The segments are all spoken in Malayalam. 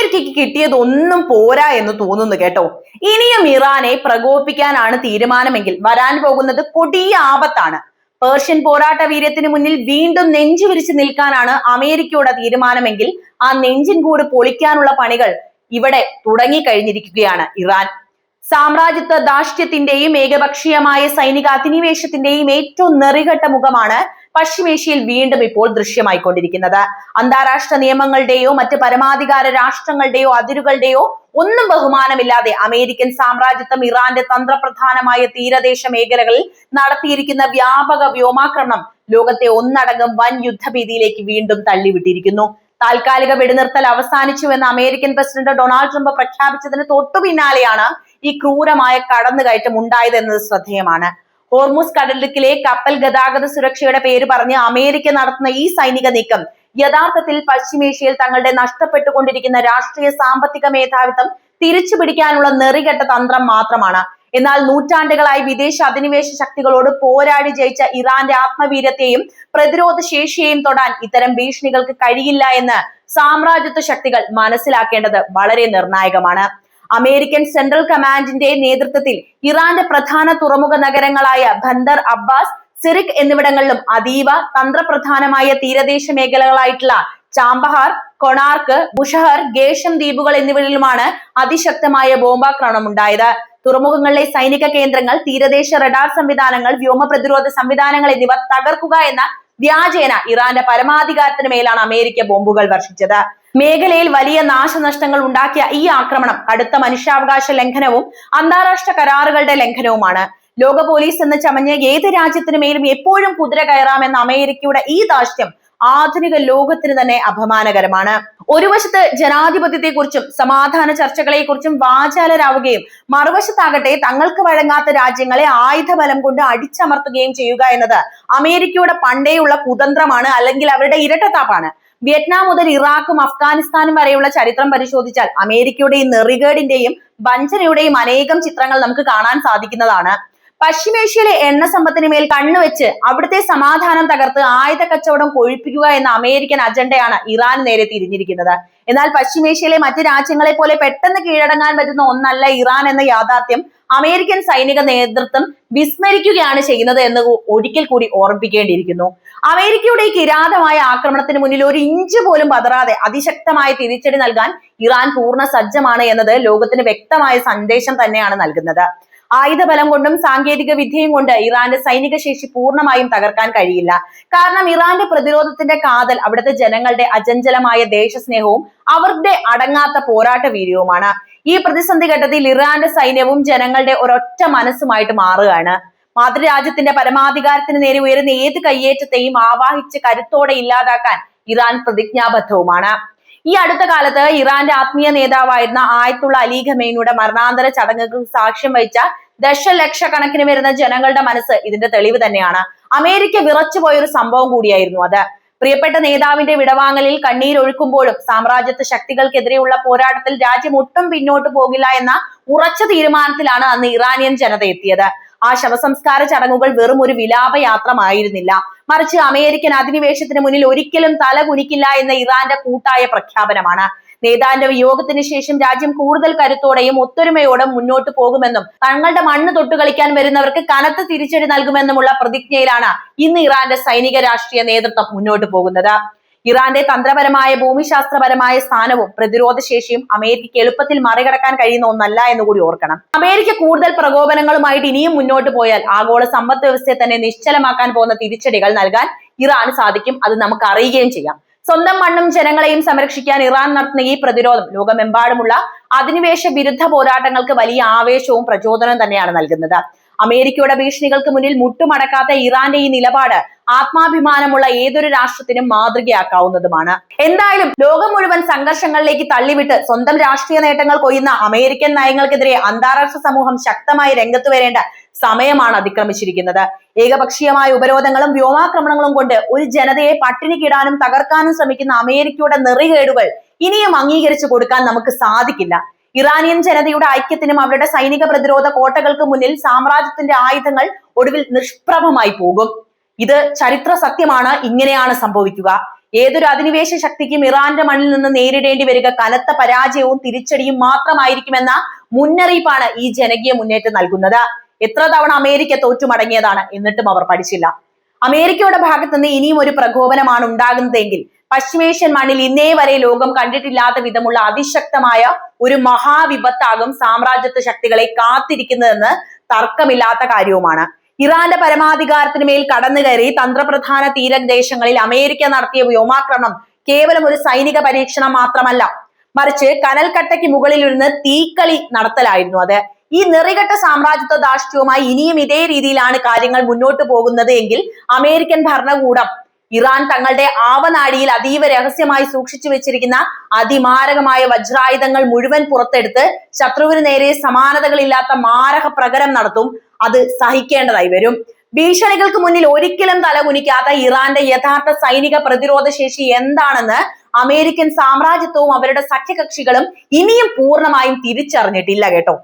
അമേരിക്കയ്ക്ക് കിട്ടിയതൊന്നും പോരാ എന്ന് തോന്നുന്നു കേട്ടോ. ഇനിയും ഇറാനെ പ്രകോപിപ്പിക്കാനാണ് തീരുമാനമെങ്കിൽ വരാൻ പോകുന്നത് കൊടിയ ആപത്താണ്. പേർഷ്യൻ പോരാട്ട വീര്യത്തിന് മുന്നിൽ വീണ്ടും നെഞ്ചു വിരിച്ചു നിൽക്കാനാണ് അമേരിക്കയുടെ തീരുമാനമെങ്കിൽ ആ നെഞ്ചിൻ കൂട് പൊളിക്കാനുള്ള പണികൾ ഇവിടെ തുടങ്ങിക്കഴിഞ്ഞിരിക്കുകയാണ് ഇറാൻ. സാമ്രാജ്യത്വ ധാർഷ്ട്യത്തിന്റെയും ഏകപക്ഷീയമായ സൈനിക അധിനിവേശത്തിന്റെയും ഏറ്റവും നെറികെട്ട മുഖമാണ് പശ്ചിമേഷ്യയിൽ വീണ്ടും ഇപ്പോൾ ദൃശ്യമായിക്കൊണ്ടിരിക്കുന്നത്. അന്താരാഷ്ട്ര നിയമങ്ങളുടെയോ മറ്റ് പരമാധികാര രാഷ്ട്രങ്ങളുടെയോ അതിരുകളുടെയോ ഒന്നും ബഹുമാനമില്ലാതെ അമേരിക്കൻ സാമ്രാജ്യത്വം ഇറാന്റെ തന്ത്രപ്രധാനമായ തീരദേശ മേഖലകളിൽ നടത്തിയിരിക്കുന്ന വ്യാപക വ്യോമാക്രമണം ലോകത്തെ ഒന്നടങ്കം വൻ യുദ്ധഭീതിയിലേക്ക് വീണ്ടും തള്ളിവിട്ടിരിക്കുന്നു. താൽക്കാലിക വെടിനിർത്തൽ അവസാനിച്ചുവെന്ന് അമേരിക്കൻ പ്രസിഡന്റ് ഡൊണാൾഡ് ട്രംപ് പ്രഖ്യാപിച്ചതിന് തൊട്ടു പിന്നാലെയാണ് ഈ ക്രൂരമായ കടന്നുകയറ്റം ഉണ്ടായതെന്നത് ശ്രദ്ധേയമാണ്. ഹോർമുസ് കടലിടുക്കിലെ കപ്പൽ ഗതാഗത സുരക്ഷയുടെ പേര് പറഞ്ഞ് അമേരിക്ക നടത്തുന്ന ഈ സൈനിക നീക്കം യഥാർത്ഥത്തിൽ പശ്ചിമേഷ്യയിൽ തങ്ങളുടെ നഷ്ടപ്പെട്ടുകൊണ്ടിരിക്കുന്ന രാഷ്ട്രീയ സാമ്പത്തിക മേധാവിത്വം തിരിച്ചു പിടിക്കാനുള്ള നെറികെട്ട തന്ത്രം മാത്രമാണ്. എന്നാൽ നൂറ്റാണ്ടുകളായി വിദേശ അധിനിവേശ ശക്തികളോട് പോരാടി ജയിച്ച ഇറാന്റെ ആത്മവീര്യത്തെയും പ്രതിരോധ ശേഷിയെയും തൊടാൻ ഇത്തരം ഭീഷണികൾക്ക് കഴിയില്ല എന്ന് സാമ്രാജ്യത്വ ശക്തികൾ മനസ്സിലാക്കേണ്ടത് വളരെ നിർണായകമാണ്. അമേരിക്കൻ സെൻട്രൽ കമാൻഡിന്റെ നേതൃത്വത്തിൽ ഇറാന്റെ പ്രധാന തുറമുഖ നഗരങ്ങളായ ബന്ദർ അബ്ബാസ്, സിറിക് എന്നിവിടങ്ങളിലും അതീവ തന്ത്രപ്രധാനമായ തീരദേശ മേഖലകളായിട്ടുള്ള ചാമ്പഹാർ, കൊണാർക്ക്, ബുഷഹർ, ഗേഷം ദ്വീപുകൾ എന്നിവയിലുമാണ് അതിശക്തമായ ബോംബാക്രമണം ഉണ്ടായത്. തുറമുഖങ്ങളിലെ സൈനിക കേന്ദ്രങ്ങൾ, തീരദേശ റഡാർ സംവിധാനങ്ങൾ, വ്യോമ പ്രതിരോധ സംവിധാനങ്ങൾ എന്നിവ തകർക്കുക എന്ന വ്യാജേന ഇറാന്റെ പരമാധികാരത്തിന് മേലാണ് അമേരിക്ക ബോംബുകൾ വർഷിച്ചത്. മേഖലയിൽ വലിയ നാശനഷ്ടങ്ങൾ ഉണ്ടാക്കിയ ഈ ആക്രമണം കടുത്ത മനുഷ്യാവകാശ ലംഘനവും അന്താരാഷ്ട്ര കരാറുകളുടെ ലംഘനവുമാണ്. ലോക പോലീസ് എന്ന് ചമഞ്ഞ് ഏത് രാജ്യത്തിനു മേലും എപ്പോഴും കുതിര കയറാമെന്ന അമേരിക്കയുടെ ഈ ധാർഷ്ട്യം ആധുനിക ലോകത്തിന് തന്നെ അപമാനകരമാണ്. ഒരു വശത്ത് ജനാധിപത്യത്തെക്കുറിച്ചും സമാധാന ചർച്ചകളെക്കുറിച്ചും വാചാലരാവുകയും മറുവശത്താകട്ടെ തങ്ങൾക്ക് വഴങ്ങാത്ത രാജ്യങ്ങളെ ആയുധബലം കൊണ്ട് അടിച്ചമർത്തുകയും ചെയ്യുക എന്നത് അമേരിക്കയുടെ പണ്ടേയുള്ള കുതന്ത്രമാണ്, അല്ലെങ്കിൽ അവരുടെ ഇരട്ടത്താപ്പാണ്. വിയറ്റ്നാം മുതൽ ഇറാഖും അഫ്ഗാനിസ്ഥാനും വരെയുള്ള ചരിത്രം പരിശോധിച്ചാൽ അമേരിക്കയുടെ ഈ നെറികേടിന്റെയും വഞ്ചനയുടെയും അനേകം ചിത്രങ്ങൾ നമുക്ക് കാണാൻ സാധിക്കുന്നതാണ്. പശ്ചിമേഷ്യയിലെ എണ്ണ സമ്പത്തിന് മേൽ കണ്ണുവെച്ച് അവിടുത്തെ സമാധാനം തകർത്ത് ആയുധ കച്ചവടം കൊഴിപ്പിക്കുക എന്ന അമേരിക്കൻ അജണ്ടയാണ് ഇറാൻ നേരെ തിരിഞ്ഞിരിക്കുന്നത്. എന്നാൽ പശ്ചിമേഷ്യയിലെ മറ്റ് രാജ്യങ്ങളെ പോലെ പെട്ടെന്ന് കീഴടങ്ങാൻ പറ്റുന്ന ഒന്നല്ല ഇറാൻ എന്ന യാഥാർത്ഥ്യം അമേരിക്കൻ സൈനിക നേതൃത്വം വിസ്മരിക്കുകയാണ് ചെയ്യുന്നത് എന്ന് ഒരിക്കൽ കൂടി ഓർമ്മിപ്പിക്കേണ്ടിയിരിക്കുന്നു. അമേരിക്കയുടെ ഈ കിരാതമായ ആക്രമണത്തിന് മുന്നിൽ ഒരു ഇഞ്ച് പോലും പതറാതെ അതിശക്തമായ തിരിച്ചടി നൽകാൻ ഇറാൻ പൂർണ്ണ സജ്ജമാണ് എന്നത് ലോകത്തിന് വ്യക്തമായ സന്ദേശം തന്നെയാണ് നൽകുന്നത്. ആയുധബലം കൊണ്ടും സാങ്കേതിക വിദ്യയും കൊണ്ട് ഇറാന്റെ സൈനിക ശേഷി പൂർണ്ണമായും തകർക്കാൻ കഴിയില്ല. കാരണം ഇറാന്റെ പ്രതിരോധത്തിന്റെ കാതൽ അവിടുത്തെ ജനങ്ങളുടെ അചഞ്ചലമായ ദേശസ്നേഹവും അവരുടെ അടങ്ങാത്ത പോരാട്ട വീര്യവുമാണ്. ഈ പ്രതിസന്ധി ഘട്ടത്തിൽ ഇറാന്റെ സൈന്യവും ജനങ്ങളുടെ ഒരൊറ്റ മനസ്സുമായിട്ട് മാറുകയാണ്. മാതൃരാജ്യത്തിന്റെ പരമാധികാരത്തിന് നേരെ ഉയരുന്ന ഏത് കയ്യേറ്റത്തെയും ആവാഹിച്ച് കരുത്തോടെ ഇല്ലാതാക്കാൻ ഇറാൻ പ്രതിജ്ഞാബദ്ധവുമാണ്. ഈ അടുത്ത കാലത്ത് ഇറാന്റെ ആത്മീയ നേതാവായിരുന്ന ആയത്തുള്ള അലി ഖമേനിയുടെ മരണാന്തര ചടങ്ങുകൾക്ക് സാക്ഷ്യം വഹിച്ച ദശലക്ഷക്കണക്കിന് വരുന്ന ജനങ്ങളുടെ മനസ്സ് ഇതിന്റെ തെളിവ് തന്നെയാണ്. അമേരിക്ക വിറച്ചുപോയൊരു സംഭവം കൂടിയായിരുന്നു അത്. പ്രിയപ്പെട്ട നേതാവിന്റെ വിടവാങ്ങലിൽ കണ്ണീരൊഴുക്കുമ്പോഴും സാമ്രാജ്യത്വ ശക്തികൾക്കെതിരെയുള്ള പോരാട്ടത്തിൽ രാജ്യം ഒട്ടും പിന്നോട്ട് പോകില്ല എന്ന ഉറച്ച തീരുമാനത്തിലാണ് അന്ന് ഇറാനിയൻ ജനത എത്തിയത്. ആ ശവസംസ്കാര ചടങ്ങുകൾ വെറും ഒരു വിലാപയാത്രമായിരുന്നില്ല, മറിച്ച് അമേരിക്കൻ അധിനിവേശത്തിന് മുന്നിൽ ഒരിക്കലും തല കുനിക്കില്ല എന്ന ഇറാന്റെ കൂട്ടായ പ്രഖ്യാപനമാണ്. നേതാവിന്റെ വിയോഗത്തിന് ശേഷം രാജ്യം കൂടുതൽ കരുത്തോടെയും ഒത്തൊരുമയോടും മുന്നോട്ട് പോകുമെന്നും തങ്ങളുടെ മണ്ണ് തൊട്ടുകളിക്കാൻ വരുന്നവർക്ക് കനത്ത തിരിച്ചടി നൽകുമെന്നുമുള്ള പ്രതിജ്ഞയിലാണ് ഇന്ന് ഇറാന്റെ സൈനിക രാഷ്ട്രീയ നേതൃത്വം മുന്നോട്ട് പോകുന്നത്. ഇറാന്റെ തന്ത്രപരമായ ഭൂമിശാസ്ത്രപരമായ സ്ഥാനവും പ്രതിരോധ ശേഷിയും അമേരിക്കയ്ക്ക് എളുപ്പത്തിൽ മറികടക്കാൻ കഴിയുന്ന ഒന്നല്ല എന്ന് കൂടി ഓർക്കണം. അമേരിക്ക കൂടുതൽ പ്രകോപനങ്ങളുമായിട്ട് ഇനിയും മുന്നോട്ട് പോയാൽ ആഗോള സമ്പദ് വ്യവസ്ഥയെ തന്നെ നിശ്ചലമാക്കാൻ പോകുന്ന തിരിച്ചടികൾ നൽകാൻ ഇറാന് സാധിക്കും. അത് നമുക്ക് അറിയുകയും ചെയ്യാം. സ്വന്തം മണ്ണും ജനങ്ങളെയും സംരക്ഷിക്കാൻ ഇറാൻ നടത്തുന്ന ഈ പ്രതിരോധം ലോകമെമ്പാടുമുള്ള അധിനിവേശ വിരുദ്ധ പോരാട്ടങ്ങൾക്ക് വലിയ ആവേശവും പ്രചോദനവും തന്നെയാണ് നൽകുന്നത്. അമേരിക്കയുടെ ഭീഷണികൾക്ക് മുന്നിൽ മുട്ടുമടക്കാത്ത ഇറാന്റെ ഈ നിലപാട് ആത്മാഭിമാനമുള്ള ഏതൊരു രാഷ്ട്രത്തിനും മാതൃകയാക്കാവുന്നതുമാണ്. എന്തായാലും ലോകം മുഴുവൻ സംഘർഷങ്ങളിലേക്ക് തള്ളിവിട്ട് സ്വന്തം രാഷ്ട്രീയ നേട്ടങ്ങൾ കൊയ്യുന്ന അമേരിക്കൻ നയങ്ങൾക്കെതിരെ അന്താരാഷ്ട്ര സമൂഹം ശക്തമായി രംഗത്ത് വരേണ്ട സമയമാണ് അതിക്രമിച്ചിരിക്കുന്നത്. ഏകപക്ഷീയമായ ഉപരോധങ്ങളും വ്യോമാക്രമണങ്ങളും കൊണ്ട് ഒരു ജനതയെ പട്ടിണിക്കിടാനും തകർക്കാനും ശ്രമിക്കുന്ന അമേരിക്കയുടെ നെറികേടുകൾ ഇനിയും അംഗീകരിച്ചു കൊടുക്കാൻ നമുക്ക് സാധിക്കില്ല. ഇറാനിയൻ ജനതയുടെ ഐക്യത്തിനും അവരുടെ സൈനിക പ്രതിരോധ കോട്ടകൾക്ക് മുന്നിൽ സാമ്രാജ്യത്തിന്റെ ആയുധങ്ങൾ ഒടുവിൽ നിഷ്പ്രഭമായി പോകും. ഇത് ചരിത്ര സത്യമാണ്. ഇങ്ങനെയാണ് സംഭവിക്കുക. ഏതൊരു അധിനിവേശ ശക്തിക്കും ഇറാന്റെ മണ്ണിൽ നിന്ന് നേരിടേണ്ടി വരിക കനത്ത പരാജയവും തിരിച്ചടിയും മാത്രമായിരിക്കുമെന്ന മുന്നറിയിപ്പാണ് ഈ ജനകീയ മുന്നേറ്റം നൽകുന്നത്. എത്ര തവണ അമേരിക്ക തോറ്റുമടങ്ങിയതാണ്, എന്നിട്ടും അവർ പഠിച്ചില്ല. അമേരിക്കയുടെ ഭാഗത്തുനിന്ന് ഇനിയും ഒരു പ്രകോപനമാണ് ഉണ്ടാകുന്നതെങ്കിൽ പശ്ചിമേഷ്യൻ മണ്ണിൽ ഇന്നേ വരെ ലോകം കണ്ടിട്ടില്ലാത്ത വിധമുള്ള അതിശക്തമായ ഒരു മഹാവിപത്താകും സാമ്രാജ്യത്വ ശക്തികളെ കാത്തിരിക്കുന്നതെന്ന് തർക്കമില്ലാത്ത കാര്യവുമാണ്. ഇറാന്റെ പരമാധികാരത്തിന് മേൽ കടന്നു കയറി തന്ത്രപ്രധാന തീരദേശങ്ങളിൽ അമേരിക്ക നടത്തിയ വ്യോമാക്രമണം കേവലം ഒരു സൈനിക പരീക്ഷണം മാത്രമല്ല, മറിച്ച് കനൽക്കട്ടയ്ക്ക് മുകളിൽ ഇരുന്ന് തീക്കളി നടത്തലായിരുന്നു അത്. ഈ നെറികെട്ട സാമ്രാജ്യത്വ ധാർഷ്ട്യവുമായി ഇനിയും ഇതേ രീതിയിലാണ് കാര്യങ്ങൾ മുന്നോട്ട് പോകുന്നത് എങ്കിൽ അമേരിക്കൻ ഭരണകൂടം ഇറാൻ തങ്ങളുടെ ആവനാഴിയിൽ അതീവ രഹസ്യമായി സൂക്ഷിച്ചു വെച്ചിരിക്കുന്ന അതിമാരകമായ വജ്രായുധങ്ങൾ മുഴുവൻ പുറത്തെടുത്ത് ശത്രുവിന് നേരെ സമാനതകളില്ലാത്ത മാരക പ്രകരം നടത്തും. അത് സഹിക്കേണ്ടതായി വരും. ഭീഷണികൾക്ക് മുന്നിൽ ഒരിക്കലും തലകുനിക്കാത്ത ഇറാന്റെ യഥാർത്ഥ സൈനിക പ്രതിരോധ ശേഷി എന്താണെന്ന് അമേരിക്കൻ സാമ്രാജ്യത്വവും അവരുടെ സഖ്യകക്ഷികളും ഇനിയും പൂർണ്ണമായും തിരിച്ചറിഞ്ഞിട്ടില്ല കേട്ടോ.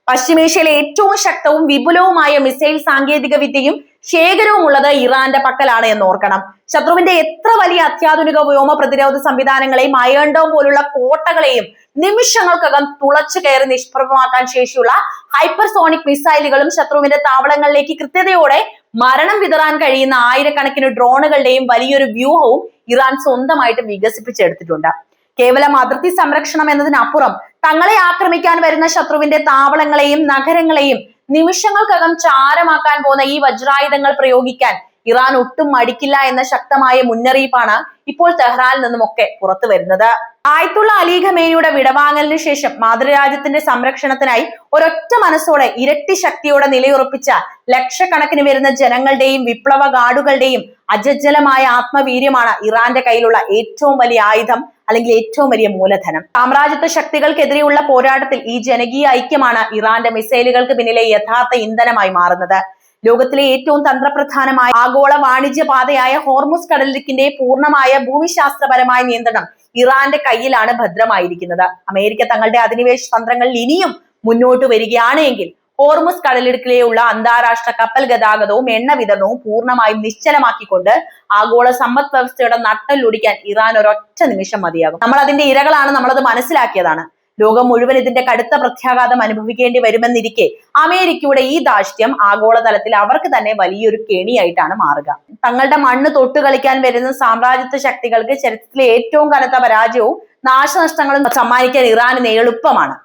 പശ്ചിമേഷ്യയിലെ ഏറ്റവും ശക്തവും വിപുലവുമായ മിസൈൽ സാങ്കേതിക വിദ്യയും ശേഖരവും ഉള്ളത് ഇറാന്റെ പക്കലാണ് എന്ന് ഓർക്കണം. ശത്രുവിന്റെ എത്ര വലിയ അത്യാധുനിക വ്യോമ പ്രതിരോധ സംവിധാനങ്ങളെയും അയൺ ഡോം പോലുള്ള കോട്ടകളെയും നിമിഷങ്ങൾക്കകം തുളച്ചു കയറി നിഷ്പ്രഭമാക്കാൻ ശേഷിയുള്ള ഹൈപ്പർസോണിക് മിസൈലുകളും ശത്രുവിന്റെ താവളങ്ങളിലേക്ക് കൃത്യതയോടെ മരണം വിതറാൻ കഴിയുന്ന ആയിരക്കണക്കിന് ഡ്രോണുകളുടെയും വലിയൊരു വ്യൂഹവും ഇറാൻ സ്വന്തമായിട്ട് വികസിപ്പിച്ചെടുത്തിട്ടുണ്ട്. കേവലം അതിർത്തി സംരക്ഷണം എന്നതിനപ്പുറം തങ്ങളെ ആക്രമിക്കാൻ വരുന്ന ശത്രുവിന്റെ താവളങ്ങളെയും നഗരങ്ങളെയും നിമിഷങ്ങൾക്കകം ചാരമാക്കാൻ പോകുന്ന ഈ വജ്രായുധങ്ങൾ പ്രയോഗിക്കാൻ ഇറാൻ ഒട്ടും മടിക്കില്ല എന്ന ശക്തമായ മുന്നറിയിപ്പാണ് ഇപ്പോൾ തെഹ്റാനിൽ നിന്നുമൊക്കെ പുറത്തു വരുന്നത്. ആയത്തുള്ള അലി ഖമേനിയുടെ വിടവാങ്ങലിന് ശേഷം മാതൃരാജ്യത്തിന്റെ സംരക്ഷണത്തിനായി ഒരൊറ്റ മനസ്സോടെ ഇരട്ടി ശക്തിയോടെ നിലയുറപ്പിച്ച ലക്ഷക്കണക്കിന് വരുന്ന ജനങ്ങളുടെയും വിപ്ലവ ഗാർഡുകളുടെയും അജജ്ജലമായ ആത്മവീര്യമാണ് ഇറാന്റെ കയ്യിലുള്ള ഏറ്റവും വലിയ ആയുധം, അല്ലെങ്കിൽ ഏറ്റവും വലിയ മൂലധനം. സാമ്രാജ്യത്വ ശക്തികൾക്കെതിരെയുള്ള പോരാട്ടത്തിൽ ഈ ജനകീയ ഐക്യമാണ് ഇറാന്റെ മിസൈലുകൾക്ക് പിന്നിലെ യഥാർത്ഥ ഇന്ധനമായി മാറുന്നത്. ലോകത്തിലെ ഏറ്റവും തന്ത്രപ്രധാനമായ ആഗോള വാണിജ്യ പാതയായ ഹോർമുസ് കടലിടുക്കിന്റെ പൂർണ്ണമായ ഭൂമിശാസ്ത്രപരമായ നിയന്ത്രണം ഇറാന്റെ കയ്യിലാണ് ഭദ്രമായിരിക്കുന്നത്. അമേരിക്ക തങ്ങളുടെ അധിനിവേശ തന്ത്രങ്ങളിൽ ഇനിയും മുന്നോട്ട് വരികയാണ് എങ്കിൽ ഹോർമുസ് കടലിടുക്കിലെയുള്ള അന്താരാഷ്ട്ര കപ്പൽ ഗതാഗതവും എണ്ണ വിതരണവും പൂർണ്ണമായും നിശ്ചലമാക്കിക്കൊണ്ട് ആഗോള സമ്പദ് വ്യവസ്ഥയുടെ നട്ടെല്ലൊടിക്കാൻ ഇറാൻ ഒരൊറ്റ നിമിഷം മതിയാകും. നമ്മൾ അതിന്റെ ഇരകളാണ്, നമ്മളത് മനസ്സിലാക്കിയതാണ്. ലോകം മുഴുവൻ ഇതിന്റെ കടുത്ത പ്രത്യാഘാതം അനുഭവിക്കേണ്ടി വരുമെന്നിരിക്കെ അമേരിക്കയുടെ ഈ ധാർഷ്ട്യം ആഗോളതലത്തിൽ അവർക്ക് തന്നെ വലിയൊരു കെണിയായിട്ടാണ് മാറുക. തങ്ങളുടെ മണ്ണ് തൊട്ടു കളിക്കാൻ വരുന്ന സാമ്രാജ്യത്വ ശക്തികൾക്ക് ചരിത്രത്തിലെ ഏറ്റവും കനത്ത പരാജയവും നാശനഷ്ടങ്ങളും സമ്മാനിക്കാൻ ഇറാനിന് എളുപ്പമാണ്.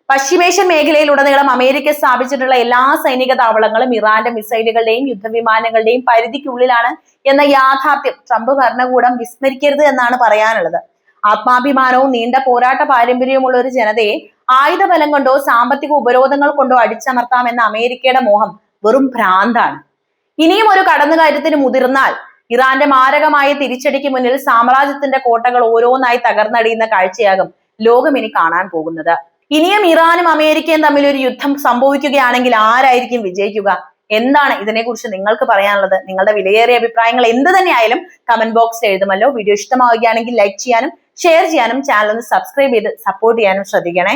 പശ്ചിമേഷ്യൻ മേഖലയിലുടനീളം അമേരിക്ക സ്ഥാപിച്ചിട്ടുള്ള എല്ലാ സൈനിക താവളങ്ങളും ഇറാന്റെ മിസൈലുകളുടെയും യുദ്ധവിമാനങ്ങളുടെയും പരിധിക്കുള്ളിലാണ് എന്ന യാഥാർത്ഥ്യം ട്രംപ് ഭരണകൂടം വിസ്മരിക്കരുത് എന്നാണ് പറയാനുള്ളത്. ആത്മാഭിമാനവും നീണ്ട പോരാട്ട പാരമ്പര്യമുള്ള ഒരു ജനതയെ ആയുധബലം കൊണ്ടോ സാമ്പത്തിക ഉപരോധങ്ങൾ കൊണ്ടോ അടിച്ചമർത്താമെന്ന അമേരിക്കയുടെ മോഹം വെറും ഭ്രാന്താണ്. ഇനിയും ഒരു കടന്നുകയറ്റത്തിന് മുതിർന്നാൽ ഇറാന്റെ മാരകമായ തിരിച്ചടിക്ക് മുന്നിൽ സാമ്രാജ്യത്തിന്റെ കോട്ടകൾ ഓരോന്നായി തകർന്നടിയുന്ന കാഴ്ചയാകും ലോകം ഇനി കാണാൻ പോകുന്നത്. ഇനിയും ഇറാനും അമേരിക്കയും തമ്മിൽ ഒരു യുദ്ധം സംഭവിക്കുകയാണെങ്കിൽ ആരായിരിക്കും വിജയിക്കുക? എന്താണ് ഇതിനെക്കുറിച്ച് നിങ്ങൾക്ക് പറയാനുള്ളത്? നിങ്ങളുടെ വിലയേറിയ അഭിപ്രായങ്ങൾ എന്ത് തന്നെയായാലും കമന്റ് ബോക്സിൽ എഴുതുമല്ലോ. വീഡിയോ ഇഷ്ടമാവുകയാണെങ്കിൽ ലൈക്ക് ചെയ്യാനും ഷെയർ ചെയ്യാനും ചാനൽ ഒന്ന് സബ്സ്ക്രൈബ് ചെയ്ത് സപ്പോർട്ട് ചെയ്യാനും ശ്രദ്ധിക്കണേ.